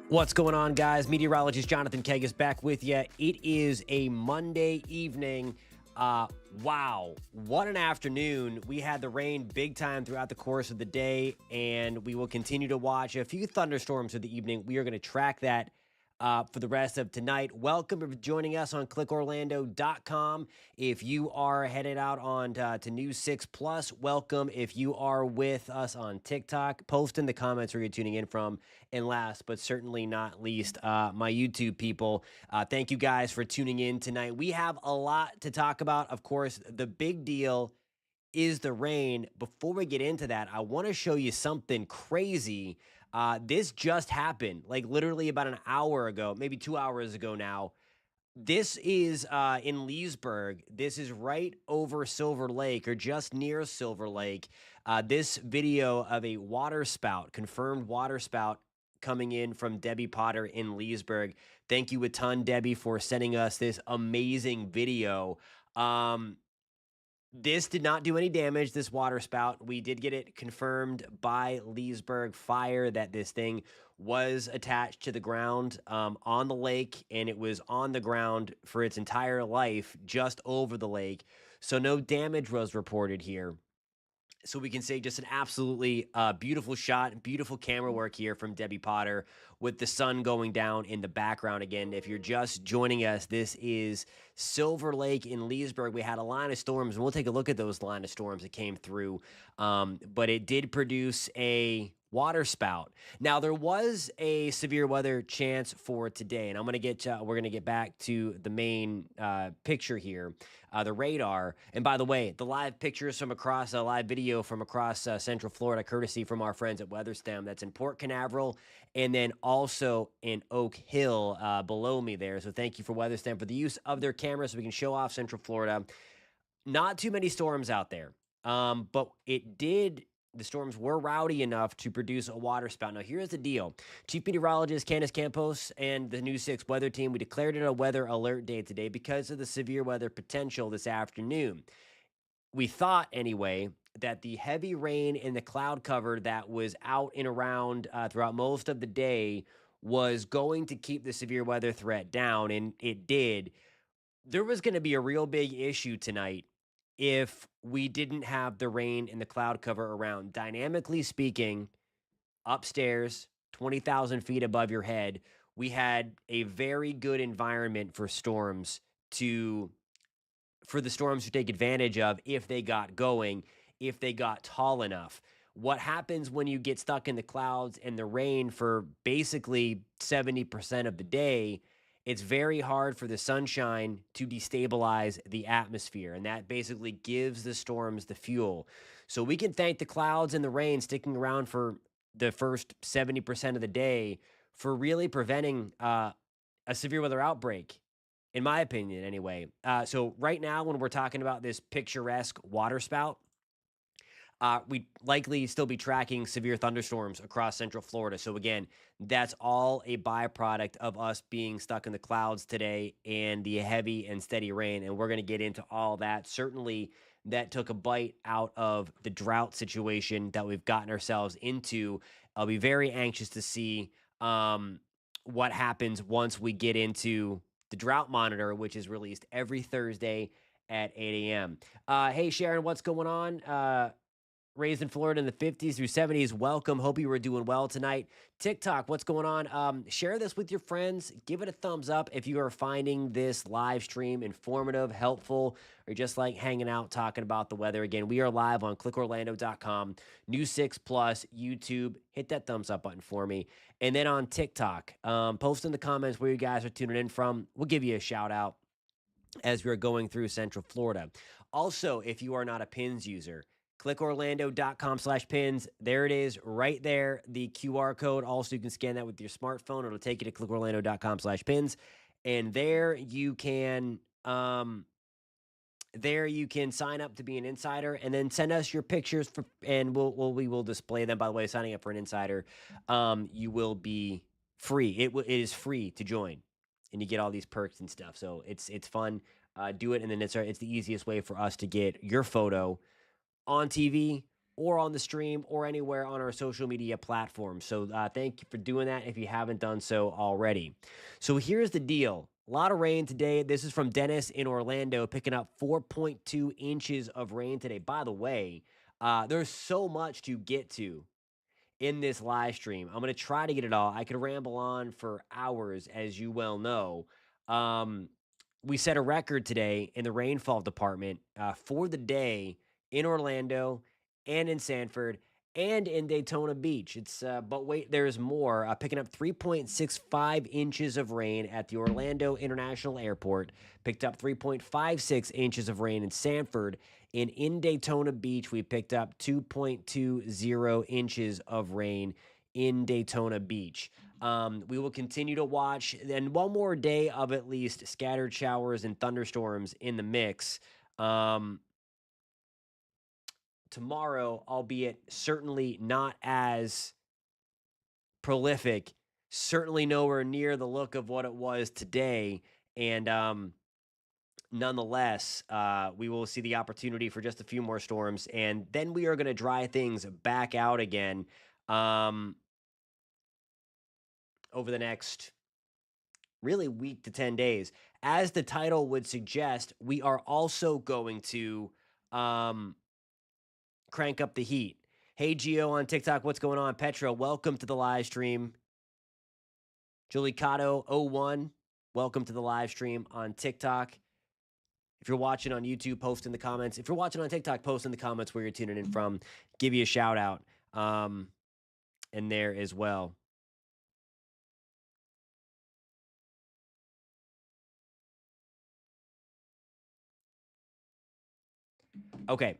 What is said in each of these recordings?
What's going on, guys? Meteorologist Jonathan Keg is back with you. It is a Monday evening. Wow, what an afternoon. We had the rain big time throughout the course of the day, and we will continue to watch a few thunderstorms of the evening. We are going to track that for the rest of tonight. Welcome for joining us on clickorlando.com. If you are headed out on to News 6 Plus, welcome. If you are with us on TikTok, post in the comments where you're tuning in from. And last but certainly not least, my YouTube people, thank you guys for tuning in tonight. We have a lot to talk about. Of course, the big deal is the rain. Before we get into that, I want to show you something crazy. This just happened, like literally about an hour ago, maybe 2 hours ago now. This is in Leesburg. This is right over Silver Lake or just near Silver Lake. This video of a water spout, confirmed water spout coming in from Debbie Potter in Leesburg. Thank you a ton, Debbie, for sending us this amazing video. This did not do any damage, this water spout. We did get it confirmed by Leesburg Fire that this thing was attached to the ground on the lake, and it was on the ground for its entire life just over the lake. So no damage was reported here. So we can say just an absolutely beautiful shot, beautiful camera work here from Debbie Potter with the sun going down in the background again. If you're just joining us, this is Silver Lake in Leesburg. We had a line of storms, and we'll take a look at those line of storms that came through. But it did produce a water spout. Now there was a severe weather chance for today, and we're gonna get back to the main picture here, the radar. And by the way, the live pictures from across a live video from across Central Florida, courtesy from our friends at WeatherStem. That's in Port Canaveral, and then also in Oak Hill below me there. So thank you for WeatherStem for the use of their cameras so we can show off Central Florida. Not too many storms out there, but the storms were rowdy enough to produce a water spout. Now, here's the deal. Chief Meteorologist Candace Campos and the News 6 weather team, we declared it a weather alert day today because of the severe weather potential this afternoon. We thought, anyway, that the heavy rain and the cloud cover that was out and around throughout most of the day was going to keep the severe weather threat down, and it did. There was going to be a real big issue tonight if we didn't have the rain and the cloud cover around. Dynamically speaking, upstairs, 20,000 feet above your head, we had a very good environment for the storms to take advantage of if they got going, if they got tall enough. What happens when you get stuck in the clouds and the rain for basically 70% of the day? It's very hard for the sunshine to destabilize the atmosphere, and that basically gives the storms the fuel. So we can thank the clouds and the rain sticking around for the first 70% of the day for really preventing a severe weather outbreak, in my opinion, anyway. So right now, when we're talking about this picturesque water spout, we'd likely still be tracking severe thunderstorms across Central Florida. So again, that's all a byproduct of us being stuck in the clouds today and the heavy and steady rain. And we're going to get into all that. Certainly, that took a bite out of the drought situation that we've gotten ourselves into. I'll be very anxious to see what happens once we get into the drought monitor, which is released every Thursday at 8 a.m. Hey, Sharon, what's going on? Raised in Florida in the 50s through 70s. Welcome. Hope you were doing well tonight. TikTok, what's going on? Share this with your friends. Give it a thumbs up if you are finding this live stream informative, helpful, or just like hanging out, talking about the weather. Again, we are live on clickorlando.com, News 6 Plus, YouTube. Hit that thumbs up button for me. And then on TikTok, post in the comments where you guys are tuning in from. We'll give you a shout out as we're going through Central Florida. Also, if you are not a PINS user, clickorlando.com/pins. There it is right there. The QR code. Also, you can scan that with your smartphone. It'll take you to clickorlando.com/pins. And there you can sign up to be an insider and then send us your pictures and we will display them. By the way, signing up for an insider, you will be free. It is free to join, and you get all these perks and stuff. So it's fun. Do it, and then it's the easiest way for us to get your photo on TV or on the stream or anywhere on our social media platforms. So thank you for doing that if you haven't done so already. So here's the deal. A lot of rain today. This is from Dennis in Orlando, picking up 4.2 inches of rain today. By the way, there's so much to get to in this live stream. I'm going to try to get it all. I could ramble on for hours, as you well know. Um, we set a record today in the rainfall department for the day in Orlando and in Sanford and in Daytona Beach. It's but wait, there's more. Picking up 3.65 inches of rain at the Orlando International Airport. Picked up 3.56 inches of rain in Sanford. And in Daytona Beach, we picked up 2.20 inches of rain in Daytona Beach. We will continue to watch, and one more day of at least scattered showers and thunderstorms in the mix. Tomorrow, albeit certainly not as prolific, certainly nowhere near the look of what it was today. And nonetheless, we will see the opportunity for just a few more storms, and then we are going to dry things back out again over the next really week to 10 days. As the title would suggest, we are also going to crank up the heat. Hey, Gio on TikTok, what's going on? Petra, welcome to the live stream. Julie Cotto01, welcome to the live stream on TikTok. If you're watching on YouTube, post in the comments. If you're watching on TikTok, post in the comments where you're tuning in from. Give you a shout out in there as well. Okay.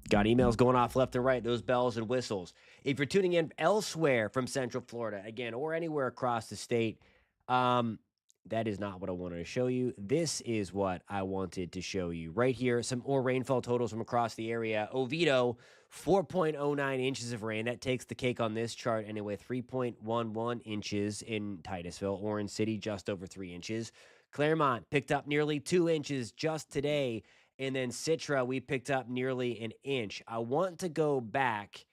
Got emails going off left and right, those bells and whistles. If you're tuning in elsewhere from Central Florida, again, or anywhere across the state, that is not what I wanted to show you. This is what I wanted to show you. Right here, some more rainfall totals from across the area. Oviedo, 4.09 inches of rain. That takes the cake on this chart anyway. 3.11 inches in Titusville. Orange City, just over 3 inches. Claremont picked up nearly 2 inches just today. And then Citra, we picked up nearly an inch. I want to go back.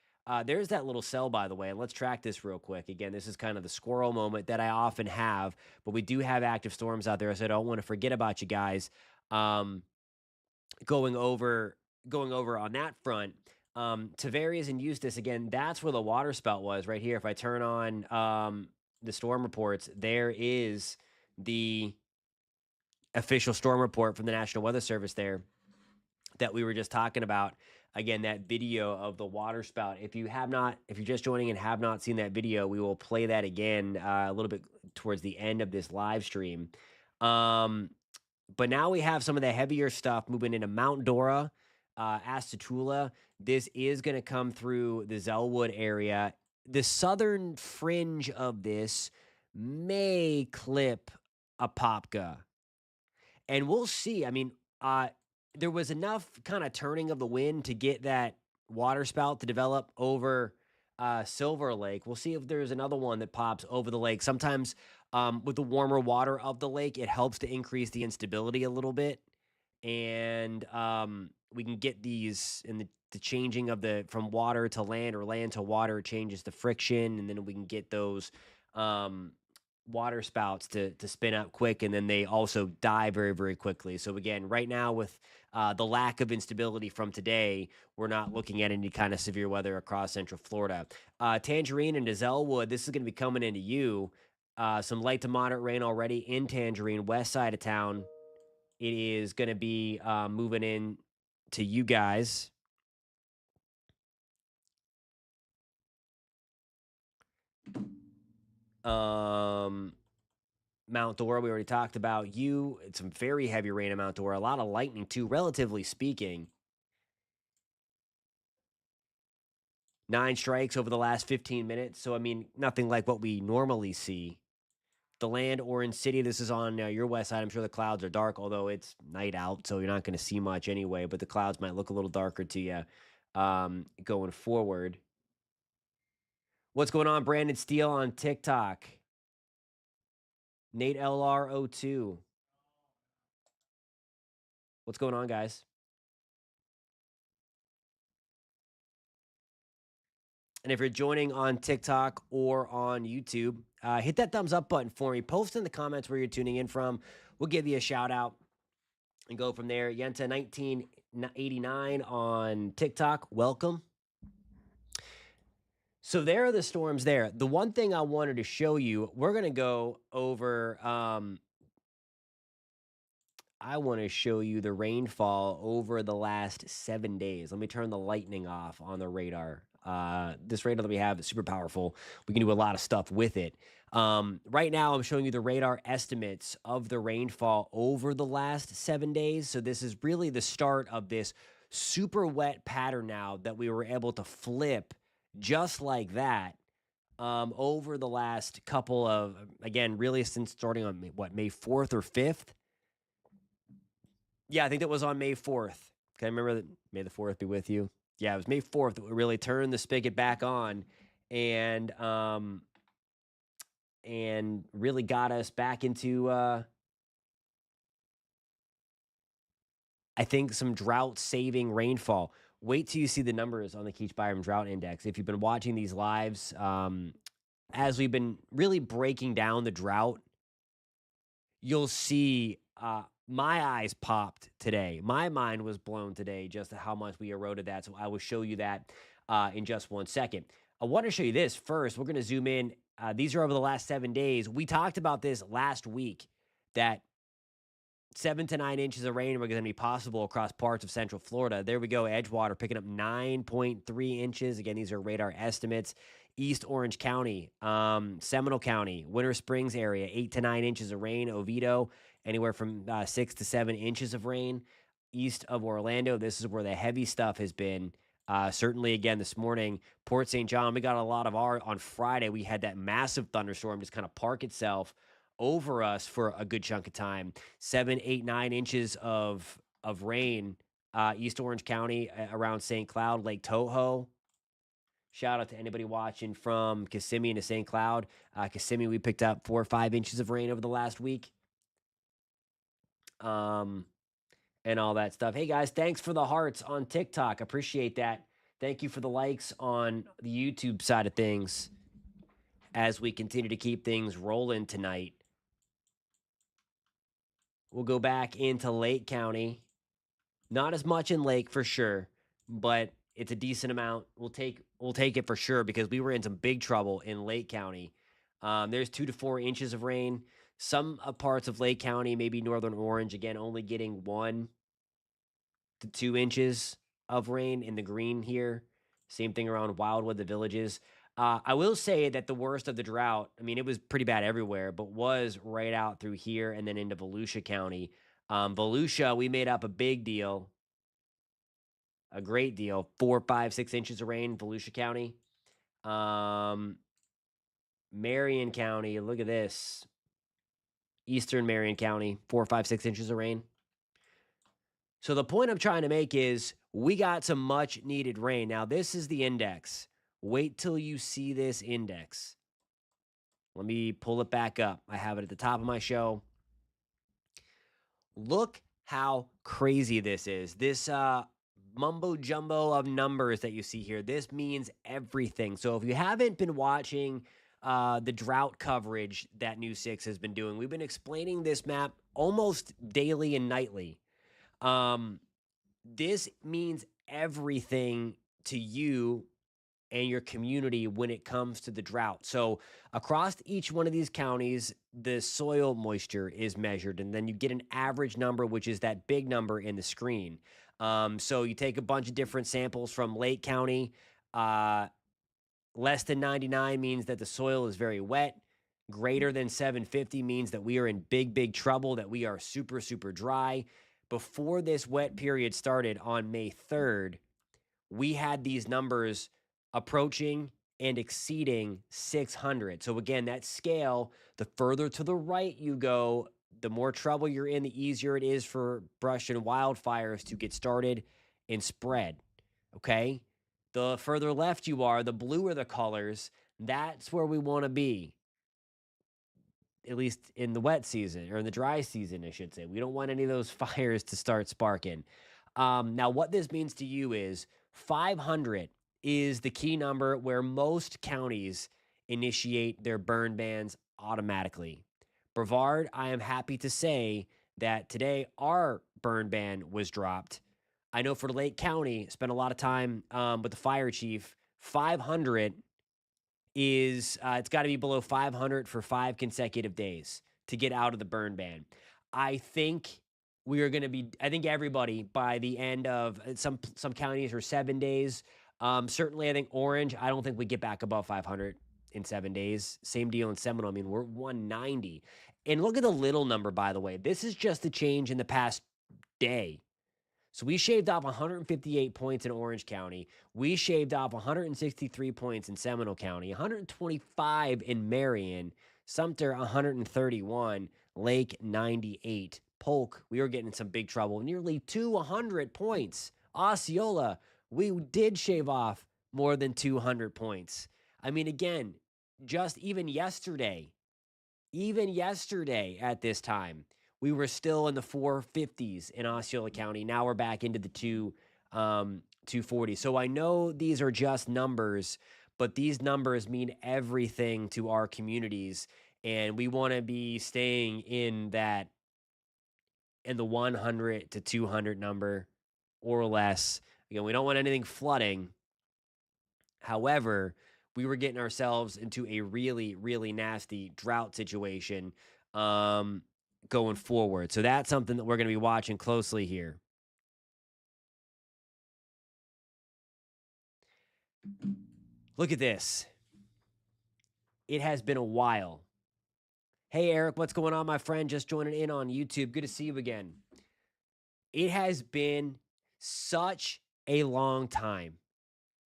There's that little cell, by the way, and let's track this real quick. Again, this is kind of the squirrel moment that I often have, but we do have active storms out there, so I don't want to forget about you guys. Going over on that front. Tavares and Eustis, again, that's where the water spout was right here. If I turn on the storm reports, there is the official storm report from the National Weather Service there that we were just talking about. Again, that video of the water spout. If you're just joining and have not seen that video, we will play that again a little bit towards the end of this live stream. But now we have some of the heavier stuff moving into Mount Dora, Astatula. This is going to come through the Zellwood area. The southern fringe of this may clip Apopka. And we'll see. I mean, there was enough kind of turning of the wind to get that water spout to develop over Silver Lake. We'll see if there's another one that pops over the lake. Sometimes with the warmer water of the lake, it helps to increase the instability a little bit. And we can get these in the changing of the from water to land or land to water changes the friction. And then we can get those water spouts to spin up quick, and then they also die very, very quickly. So again, right now with the lack of instability from today, we're not looking at any kind of severe weather across Central Florida. Tangerine and Zellwood, this is going to be coming into you. Some light to moderate rain already in Tangerine, west side of town. It is going to be moving in to you guys. Mount Dora, we already talked about. It's some very heavy rain in Mount Dora. A lot of lightning, too, relatively speaking. 9 strikes over the last 15 minutes. So, I mean, nothing like what we normally see. The land, Orange City, this is on your west side. I'm sure the clouds are dark, although it's night out, so you're not going to see much anyway. But the clouds might look a little darker to you going forward. What's going on, Brandon Steele on TikTok? Nate LR02. What's going on, guys? And if you're joining on TikTok or on YouTube, hit that thumbs up button for me. Post in the comments where you're tuning in from. We'll give you a shout out and go from there. Yenta 1989 on TikTok. Welcome. So there are the storms there. The one thing I wanted to show you, we're going to go over I want to show you the rainfall over the last 7 days. Let me turn the lightning off on the radar. This radar that we have is super powerful. We can do a lot of stuff with it. Right now, I'm showing you the radar estimates of the rainfall over the last 7 days. So this is really the start of this super wet pattern now that we were able to flip just like that over the last couple of, again, really since starting on May 4th or 5th. Yeah, I think that was on May 4th. Can I remember that? May the 4th be with you. Yeah, it was May 4th that we really turned the spigot back on and really got us back into I think some drought saving rainfall. Wait till you see the numbers on the Keach Byram Drought Index. If you've been watching these lives, as we've been really breaking down the drought, you'll see my eyes popped today. My mind was blown today just how much we eroded that. So I will show you that in just 1 second. I want to show you this first. We're going to zoom in. These are over the last 7 days. We talked about this last week that 7 to 9 inches of rain were going to be possible across parts of Central Florida. There we go. Edgewater picking up 9.3 inches. Again, these are radar estimates. East Orange County, Seminole County, Winter Springs area, 8 to 9 inches of rain. Oviedo, anywhere from 6 to 7 inches of rain. East of Orlando, this is where the heavy stuff has been. Certainly, again, this morning, Port St. John, we got a lot of on Friday. We had that massive thunderstorm just kind of park itself over us for a good chunk of time. 7, 8, 9 inches of rain. East Orange County around St. Cloud, Lake Toho. Shout out to anybody watching from Kissimmee to St. Cloud. Kissimmee, we picked up 4 or 5 inches of rain over the last week. And all that stuff. Hey guys, thanks for the hearts on TikTok. Appreciate that. Thank you for the likes on the YouTube side of things as we continue to keep things rolling tonight. We'll go back into Lake County. Not as much in Lake for sure, but it's a decent amount. We'll take it for sure because we were in some big trouble in Lake County. There's 2 to 4 inches of rain. Some parts of Lake County, maybe Northern Orange, again, only getting 1 to 2 inches of rain in the green here. Same thing around Wildwood, the Villages. I will say that the worst of the drought, I mean, it was pretty bad everywhere, but was right out through here and then into Volusia County. Volusia, we made up a big deal, a great deal, 4, 5, 6 inches of rain, Volusia County. Marion County, look at this. Eastern Marion County, 4, 5, 6 inches of rain. So the point I'm trying to make is we got some much needed rain. Now, this is the index. Wait till you see this index. Let me pull it back up. I have it at the top of my show. Look how crazy this is. This mumbo jumbo of numbers that you see here, this means everything. So if you haven't been watching the drought coverage that News 6 has been doing, we've been explaining this map almost daily and nightly. This means everything to you and your community when it comes to the drought. So across each one of these counties, the soil moisture is measured, and then you get an average number, which is that big number in the screen. So you take a bunch of different samples from Lake County. Less than 99 means that the soil is very wet. Greater than 750 means that we are in big, big trouble, that we are super, super dry. Before this wet period started on May 3rd, we had these numbers approaching and exceeding 600. So again, that scale, the further to the right you go, the more trouble you're in, the easier it is for brush and wildfires to get started and spread. Okay? The further left you are, the bluer the colors, that's where we want to be. at least in the wet season or in the dry season, I should say. We don't want any of those fires to start sparking. Now, what this means to you is 500 is the key number where most counties initiate their burn bans automatically. Brevard, I am happy to say that today our burn ban was dropped. I know for Lake County, spent a lot of time with the fire chief. 500 is it's got to be below 500 for 5 consecutive days to get out of the burn ban. I think we are going to be. I think everybody by the end of some counties are 7 days. Certainly, I think Orange. I don't think we get back above 500 in 7 days. Same deal in Seminole. I mean, we're 190. And look at the little number, by the way. This is just a change in the past day. So we shaved off 158 points in Orange County. We shaved off 163 points in Seminole County, 125 in Marion, Sumter 131, Lake 98. Polk, we were getting in some big trouble, nearly 200 points. Osceola, we did shave off more than 200 points. I mean, again, just even yesterday at this time, we were still in the 450s in Osceola County. Now we're back into the 240. So I know these are just numbers, but these numbers mean everything to our communities, and we want to be staying in the 100 to 200 number or less. Again, we don't want anything flooding. However, we were getting ourselves into a really, really nasty drought situation going forward. So that's something that we're going to be watching closely here. Look at this. It has been a while. Hey, Eric, what's going on, my friend? Just joining in on YouTube. Good to see you again. It has been such a long time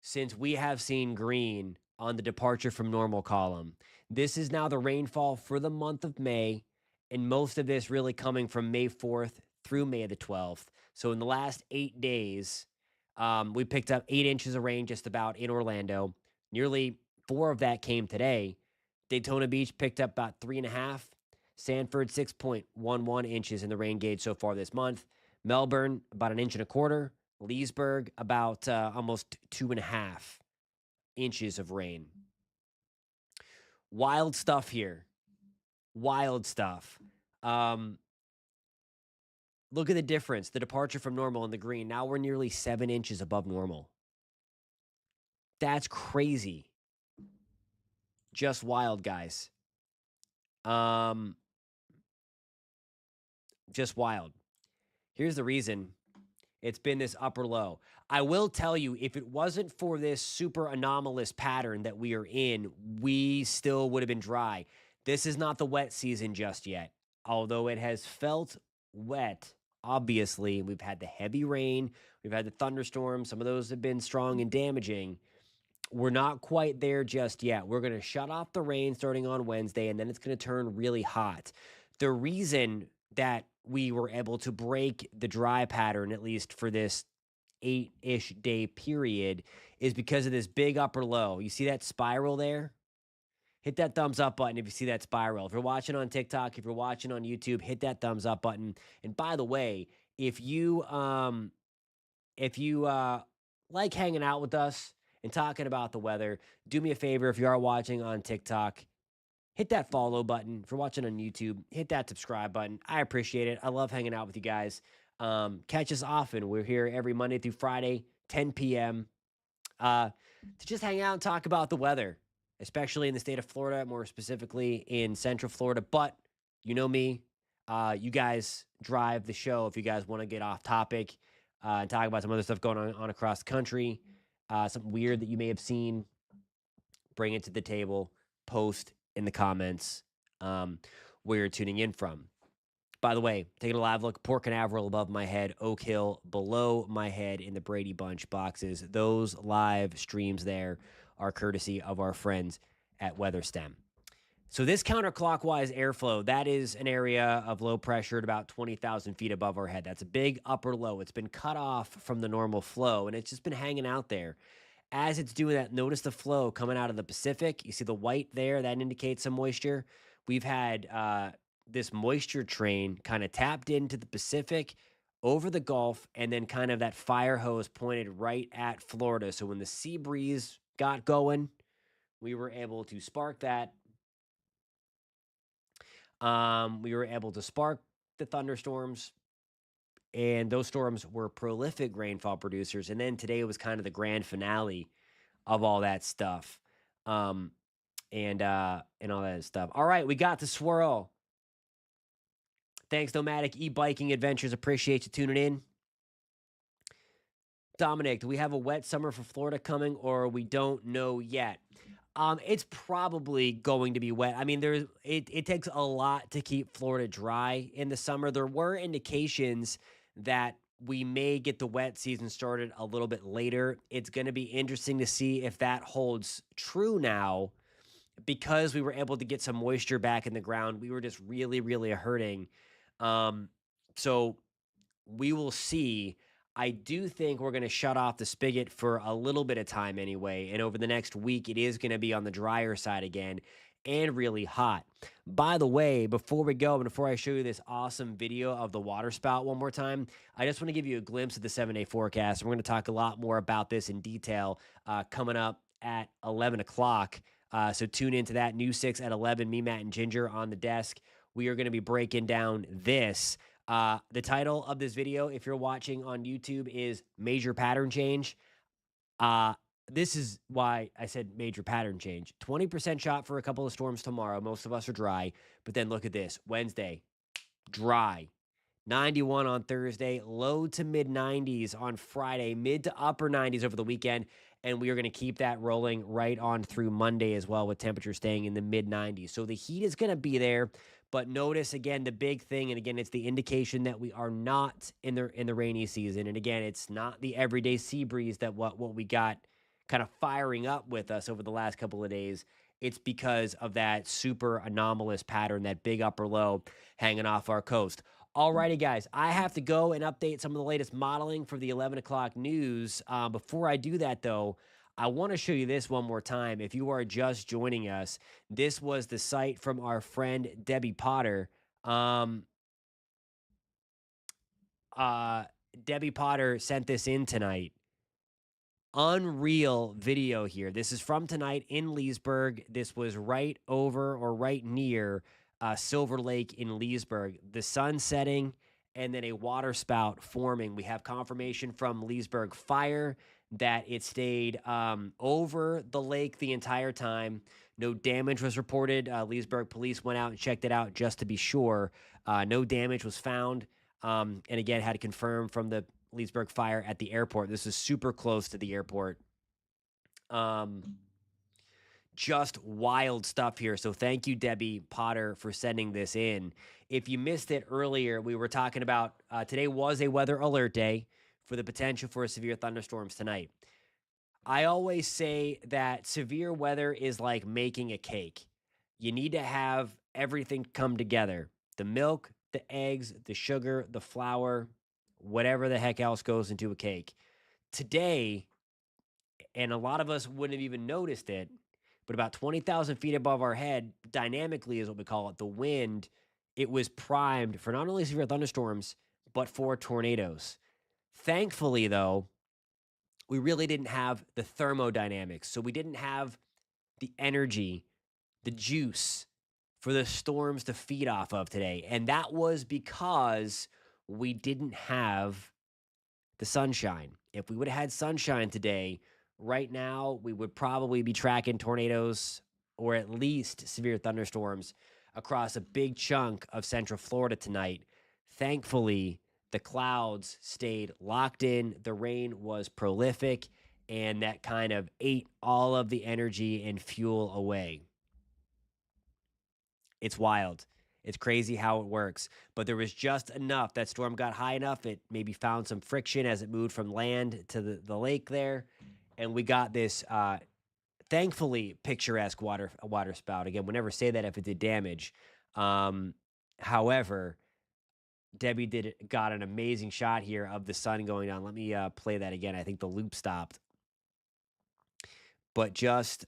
since we have seen green on the departure from normal column. This is now the rainfall for the month of May, and most of this really coming from May 4th through May the 12th. So in the last 8 days, we picked up 8 inches of rain just about in Orlando. Nearly 4 of that came today. Daytona Beach picked up about 3.5. Sanford, 6.11 inches in the rain gauge so far this month. Melbourne, about 1.25 inches. Leesburg, about almost 2.5 inches of rain. Wild stuff here. Wild stuff. Look at the difference, the departure from normal in the green. Now we're nearly 7 inches above normal. That's crazy. Just wild, guys. Just wild. Here's the reason. It's been this upper low. I will tell you, if it wasn't for this super anomalous pattern that we are in, we still would have been dry. This is not the wet season just yet. Although it has felt wet, obviously. We've had the heavy rain. We've had the thunderstorms. Some of those have been strong and damaging. We're not quite there just yet. We're going to shut off the rain starting on Wednesday, and then it's going to turn really hot. The reason that we were able to break the dry pattern, at least for this 8-ish day period, is because of this big upper low. You see that spiral there? Hit that thumbs up button if you see that spiral. If you're watching on TikTok, if you're watching on YouTube, hit that thumbs up button. And by the way, if you like hanging out with us and talking about the weather, do me a favor. If you are watching on TikTok, hit that follow button. If you're watching on YouTube, hit that subscribe button. I appreciate it. I love hanging out with you guys. Catch us often. We're here every Monday through Friday, 10 p.m. To just hang out and talk about the weather, especially in the state of Florida, more specifically in Central Florida. But you know me, you guys drive the show if you guys want to get off topic and talk about some other stuff going on across the country, something weird that you may have seen, bring it to the table, post in the comments where you're tuning in from. By the way, taking a live look, Port Canaveral above my head, Oak Hill below my head in the Brady Bunch boxes. Those live streams there are courtesy of our friends at WeatherStem. So this counterclockwise airflow, that is an area of low pressure at about 20,000 feet above our head. That's a big upper low. It's been cut off from the normal flow, and it's just been hanging out there. As it's doing that, notice the flow coming out of the Pacific. You see the white there, that indicates some moisture. we've had this moisture train kind of tapped into the Pacific over the Gulf, and then kind of that fire hose pointed right at Florida. So when the sea breeze got going, we were able to spark that. We were able to spark the thunderstorms, and those storms were prolific rainfall producers. And then today was kind of the grand finale of all that stuff. Um, and all that stuff. All right, we got the swirl. Thanks, Nomadic E-Biking Adventures. Appreciate you tuning in. Dominic, do we have a wet summer for Florida coming, or we don't know yet? It's probably going to be wet. I mean, it takes a lot to keep Florida dry in the summer. There were indications that we may get the wet season started a little bit later. It's going to be interesting to see if that holds true now, because we were able to get some moisture back in the ground. We were just really, really hurting. Um, so we will see. I do think we're going to shut off the spigot for a little bit of time anyway. And over the next week, it is going to be on the drier side again and really hot. By the way, before we go, and before I show you this awesome video of the water spout one more time, I just want to give you a glimpse of the 7-day forecast. We're going to talk a lot more about this in detail coming up at 11 o'clock. So tune into that. News 6 at 11. Me, Matt, and Ginger on the desk. We are going to be breaking down this. The title of this video, if you're watching on YouTube, is Major Pattern Change. This is why I said major pattern change. 20% shot for a couple of storms tomorrow. Most of us are dry. But then look at this. Wednesday, dry. 91 on Thursday, low to mid 90s on Friday, mid to upper 90s over the weekend. And we are going to keep that rolling right on through Monday as well, with temperatures staying in the mid 90s. So the heat is going to be there. But notice again the big thing, and again, it's the indication that we are not in the rainy season. And again, it's not the everyday sea breeze that what we got kind of firing up with us over the last couple of days. It's because of that super anomalous pattern, that big upper low hanging off our coast. Alrighty, guys, I have to go and update some of the latest modeling for the 11 o'clock news. Before I do that, though, I want to show you this one more time. If you are just joining us, this was the site from our friend Debbie Potter. Debbie Potter sent this in tonight. Unreal video here. This is from tonight in Leesburg. This was right over or right near Silver Lake in Leesburg. The sun setting and then a water spout forming. We have confirmation from Leesburg Fire that it stayed over the lake the entire time. No damage was reported. Leesburg police went out and checked it out just to be sure. No damage was found. And again, had to confirm from the Leesburg Fire at the airport. This is super close to the airport. Just wild stuff here. So thank you, Debbie Potter, for sending this in. If you missed it earlier, we were talking about today was a weather alert day for the potential for severe thunderstorms tonight. I always say that severe weather is like making a cake. You need to have everything come together: the milk, the eggs, the sugar, the flour, whatever the heck else goes into a cake. Today, and a lot of us wouldn't have even noticed it, but about 20,000 feet above our head, dynamically is what we call it, the wind, it was primed for not only severe thunderstorms, but for tornadoes. Thankfully, though, we really didn't have the thermodynamics. So we didn't have the energy, the juice for the storms to feed off of today. And that was because we didn't have the sunshine. If we would have had sunshine today, right now, we would probably be tracking tornadoes or at least severe thunderstorms across a big chunk of Central Florida tonight. Thankfully, the clouds stayed locked in. The rain was prolific, and that kind of ate all of the energy and fuel away. It's wild. It's crazy how it works. But there was just enough. That storm got high enough. It maybe found some friction as it moved from land to the lake there. And we got this, thankfully, picturesque water spout. Again, we never say that if it did damage. However, Debbie got an amazing shot here of the sun going down. Let me play that again. I think the loop stopped. But just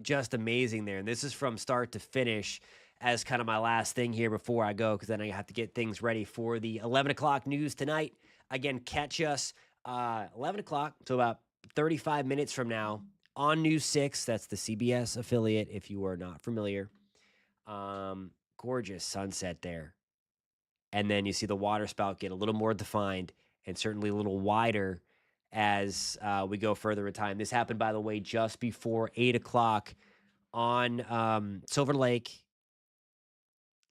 just amazing there. And this is from start to finish as kind of my last thing here before I go, because then I have to get things ready for the 11 o'clock news tonight. Again, catch us 11 o'clock, so about 35 minutes from now on News 6. That's the CBS affiliate, if you are not familiar. Gorgeous sunset there. And then you see the water spout get a little more defined and certainly a little wider as we go further in time. This happened, by the way, just before 8 o'clock on Silver Lake.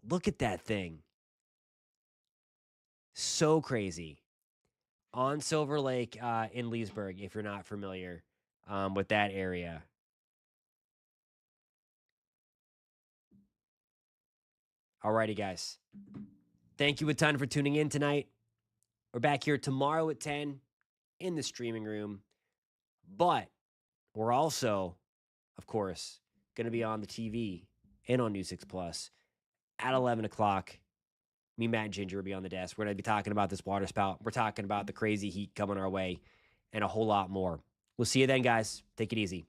Look at that thing. So crazy. On Silver Lake in Leesburg, if you're not familiar with that area. Alrighty, guys. Thank you a ton for tuning in tonight. We're back here tomorrow at 10 in the streaming room. But we're also, of course, going to be on the TV and on News 6 Plus at 11 o'clock. Me, Matt, and Ginger will be on the desk. We're going to be talking about this water spout. We're talking about the crazy heat coming our way and a whole lot more. We'll see you then, guys. Take it easy.